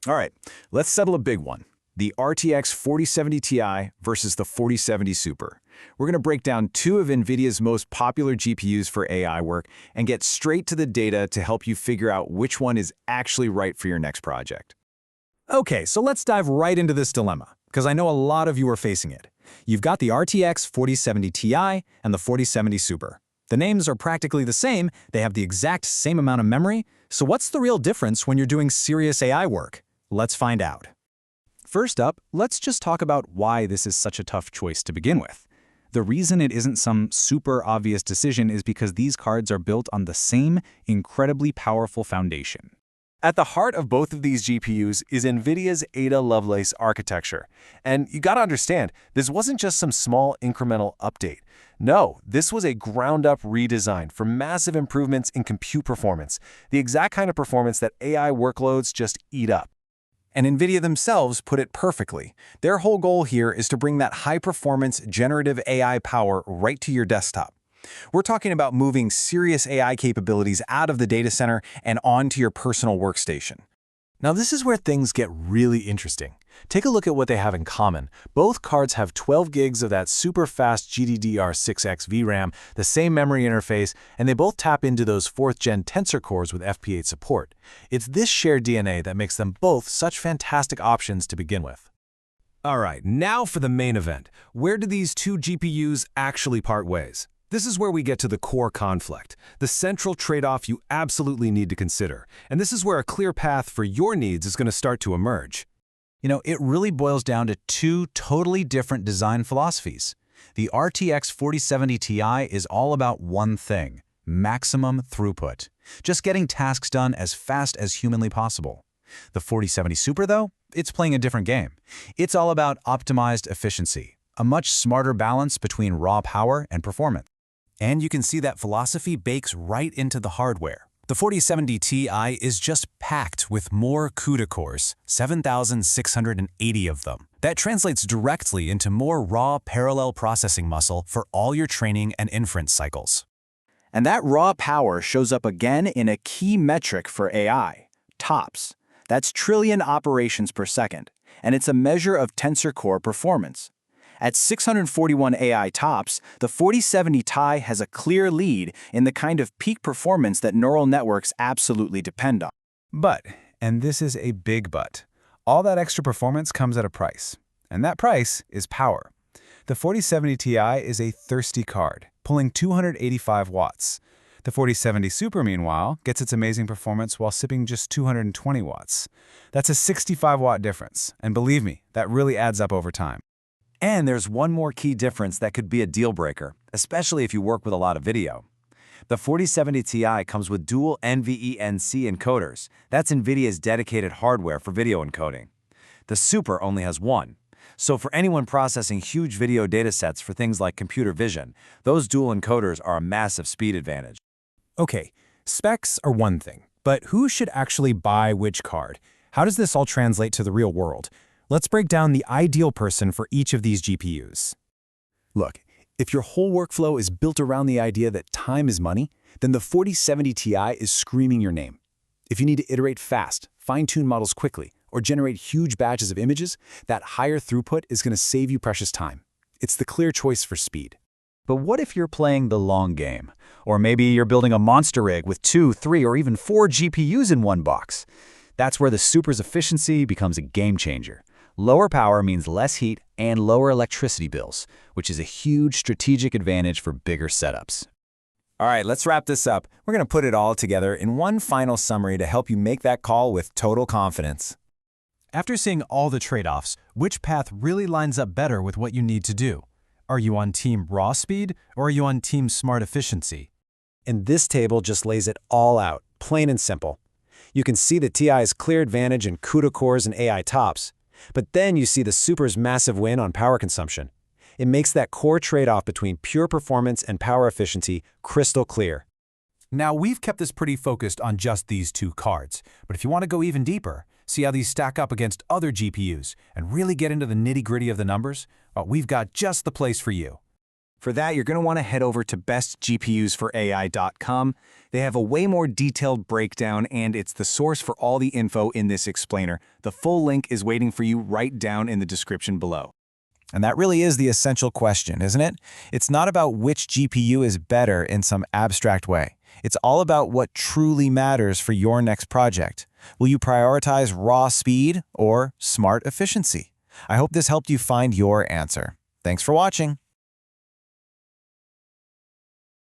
All right, let's settle a big one. The RTX 4070 Ti versus the 4070 Super. We're going to break down two of NVIDIA's most popular GPUs for AI work and get straight to the data to help you figure out which one is actually right for your next project. Okay, so let's dive right into this dilemma, because I know a lot of you are facing it. You've got the RTX 4070 Ti and the 4070 Super. The names are practically the same, they have the exact same amount of memory, so what's the real difference when you're doing serious AI work? Let's find out. First up, let's just talk about why this is such a tough choice to begin with. The reason it isn't some super obvious decision is because these cards are built on the same incredibly powerful foundation. At the heart of both of these GPUs is NVIDIA's Ada Lovelace architecture. And you gotta understand, this wasn't just some small incremental update. No, this was a ground-up redesign for massive improvements in compute performance, the exact kind of performance that AI workloads just eat up. And NVIDIA themselves put it perfectly. Their whole goal here is to bring that high-performance generative AI power right to your desktop. We're talking about moving serious AI capabilities out of the data center and onto your personal workstation. Now this is where things get really interesting. Take a look at what they have in common. Both cards have 12 gigs of that super fast GDDR6X VRAM, the same memory interface, and they both tap into those 4th-gen Tensor cores with FP8 support. It's this shared DNA that makes them both such fantastic options to begin with. All right, now for the main event. Where do these two GPUs actually part ways? This is where we get to the core conflict, the central trade-off you absolutely need to consider. And this is where a clear path for your needs is going to start to emerge. You know, it really boils down to two totally different design philosophies. The RTX 4070 Ti is all about one thing: maximum throughput. Just getting tasks done as fast as humanly possible. The 4070 Super, though, it's playing a different game. It's all about optimized efficiency, a much smarter balance between raw power and performance. And you can see that philosophy bakes right into the hardware. The 4070 Ti is just packed with more CUDA cores, 7,680 of them. That translates directly into more raw parallel processing muscle for all your training and inference cycles. And that raw power shows up again in a key metric for AI, TOPS. That's trillion operations per second, and it's a measure of tensor core performance. At 641 AI TOPS, the 4070 Ti has a clear lead in the kind of peak performance that neural networks absolutely depend on. But, and this is a big but, all that extra performance comes at a price. And that price is power. The 4070 Ti is a thirsty card, pulling 285 watts. The 4070 Super, meanwhile, gets its amazing performance while sipping just 220 watts. That's a 65-watt difference, and believe me, that really adds up over time. And there's one more key difference that could be a deal breaker, especially if you work with a lot of video. The 4070 Ti comes with dual NVENC encoders. That's NVIDIA's dedicated hardware for video encoding. The Super only has one. So for anyone processing huge video datasets for things like computer vision, those dual encoders are a massive speed advantage. Okay, specs are one thing, but who should actually buy which card? How does this all translate to the real world? Let's break down the ideal person for each of these GPUs. Look, if your whole workflow is built around the idea that time is money, then the 4070 Ti is screaming your name. If you need to iterate fast, fine-tune models quickly, or generate huge batches of images, that higher throughput is going to save you precious time. It's the clear choice for speed. But what if you're playing the long game? Or maybe you're building a monster rig with 2, 3, or even 4 GPUs in one box. That's where the Super's efficiency becomes a game changer. Lower power means less heat and lower electricity bills, which is a huge strategic advantage for bigger setups. All right, let's wrap this up. We're going to put it all together in one final summary to help you make that call with total confidence. After seeing all the trade-offs, which path really lines up better with what you need to do? Are you on team raw speed or are you on team smart efficiency? And this table just lays it all out, plain and simple. You can see the Ti's clear advantage in CUDA cores and AI TOPS, but then you see the Super's massive win on power consumption. It makes that core trade-off between pure performance and power efficiency crystal clear. Now, we've kept this pretty focused on just these two cards, but if you want to go even deeper, see how these stack up against other GPUs, and really get into the nitty-gritty of the numbers, well, we've got just the place for you. For that, you're going to want to head over to bestgpusforai.com. They have a way more detailed breakdown, and it's the source for all the info in this explainer. The full link is waiting for you right down in the description below. And that really is the essential question, isn't it? It's not about which GPU is better in some abstract way. It's all about what truly matters for your next project. Will you prioritize raw speed or smart efficiency? I hope this helped you find your answer. Thanks for watching.